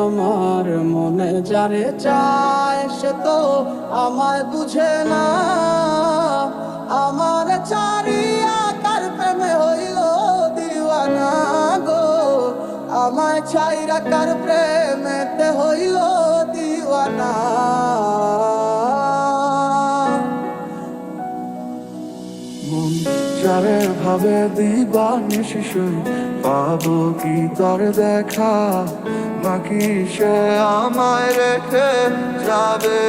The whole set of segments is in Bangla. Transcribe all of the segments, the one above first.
আমার মনে যারে চায় সে তো আমায় বুঝে না। আমার চারিয়া কার প্রেমে হইল দিওয়ানা গো, আমায় ছাইরা কার প্রেমেতে হইল দিওয়ানা। মন যারে ভাবে দিবানিশি শুই, পাবো কি তার দেখা, নাকি সে আমায় রেখে যাবে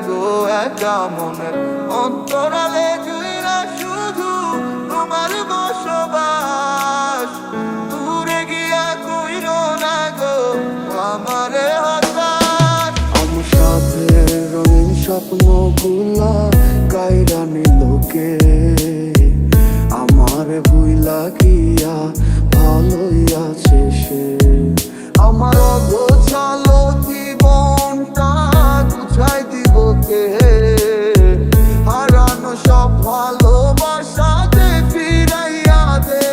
গো একা মনের অন্তরালে জুইরা শুধু তোমার বসবাস। দূরে গিয়া কইরো না গো আমারে হতাশ। আমার সাথে রঙিন স্বপ্নগুলা কাইরা নিল কে, আমার ভুইলা গিয়া ভালোই আছে সে। আমার অগোছালো জীবনটা গুছাই দিব কে, হারানো সব ভালোবাসা যে ফিরাইয়া দে।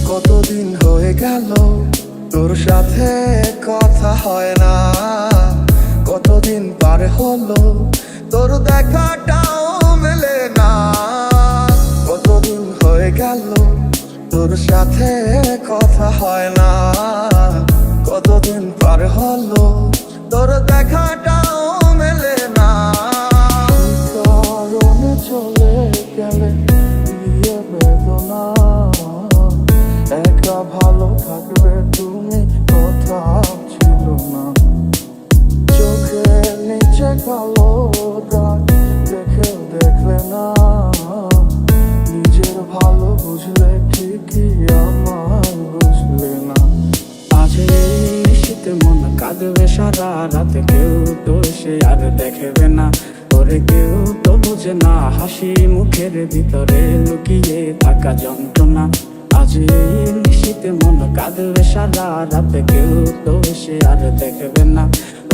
কতদিন হয়ে গেল তোর সাথে কথা হয় না, কতদিন পার হলো তোর দেখাটাও মেলে না। কতদিন হয়ে গেল তোর সাথে কথা হয় না, কতদিন পার হলো তোর দেখাটাও মেলে না। কারণে চলে গেলে দিয়ে বেদনা, একা ভালো থাকবে তুমি কথা ছিল না। চোখের নিচে কালো দাগ দেখেও দেখলে না, নিজের ভালো বুঝলে ঠিকই আমার বুঝলে না। আজ এই শীতে মন কাঁদবে সারা রাতে, কেউ তো সে আর দেখবে না। ওরে কেউ তো বুঝে না হাসি মুখের ভিতরে লুকিয়ে থাকা যন্ত্রণা। আজ এই শীতে মন কাঁদবে সারা রাতে, কেউ তো সে আর দেখবে না।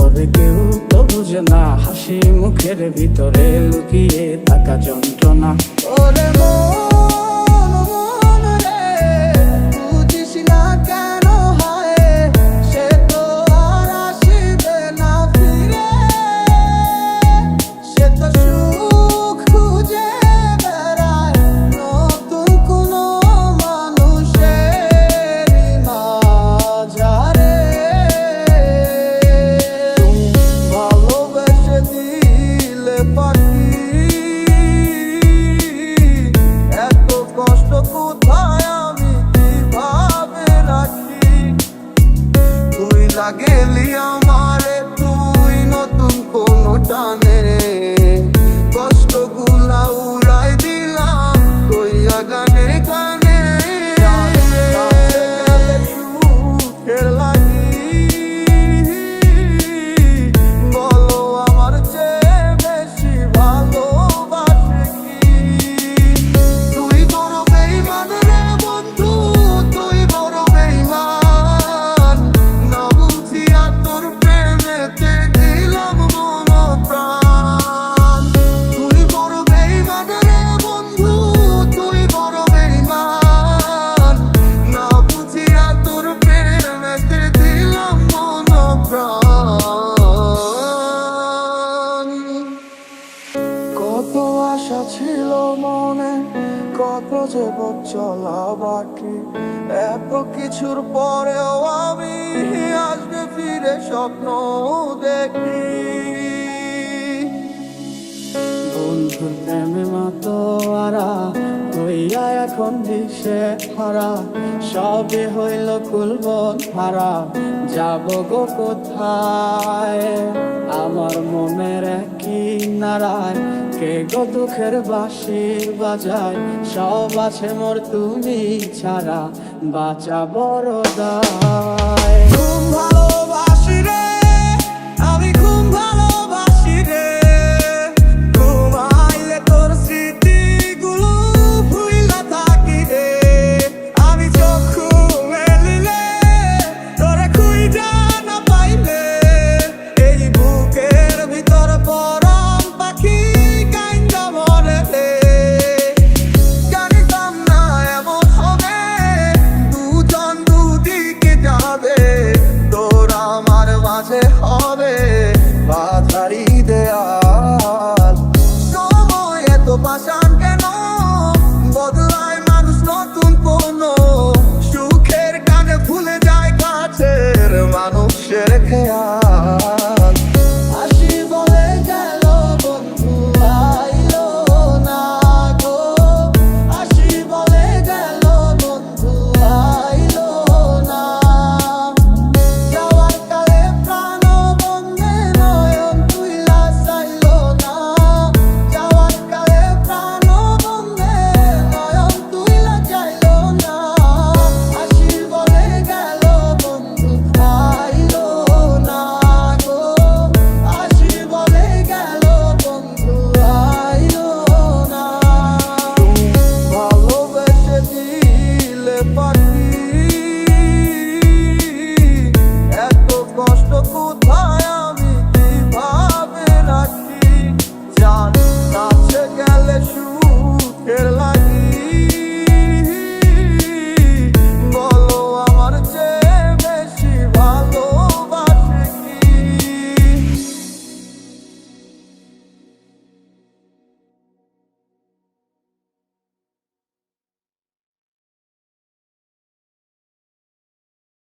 ওরে কেউ তো বুঝে না হাসি মুখের ভিতরে লুকিয়ে থাকা যন্ত্রণা। ওরে মন মন রে, বুঝিস না কেন হয় সে তো আর আসিবে না ফিরে। সে তো সুখ খুঁজে বেড়ায় নতুন কোনো মানুষের মাঝারে। তুমি ভালোবেসে দিলে পাখি, এত কষ্ট কোথায় আমি কিভাবে রাখি। তুই লাগেলি আমারে, তুই নতুন কোনো টানে রে, কষ্টগুলা উড়াই দিলাম কইয়া গানে গানে। সুখের লাগি বলো আমার চেয়ে বেশি ভালোবাসে কি। তুই বড় বেইমান রে বন্ধু, তুই বড় বেইমান, না বুঝিয়া তোর প্রেমেতে দিলাম মন প্রাণ। তুই বড় বেইমান রে বন্ধু, তুই বড় বেইমান, না বুঝিয়া তোর প্রেমেতে দিলাম মন প্রাণ। কত আশা ছিল মনে, কত যে পথ চলা বাকি, এত কিছুর পরেও আমি আসবে ফিরে স্বপ্ন দেখি। বন্ধুর প্রেমে মাতোয়ারা হইয়া এখন দিশে হারা, সবে হইল কুলবন হারা, যাব গো কোথায়। আমার মনের একই নারায় কে গো দুঃখের বাঁশি বাজায়, সব আছে মোর তুমি ছাড়া বাঁচা বড় দায়। খুব ভালোবাসি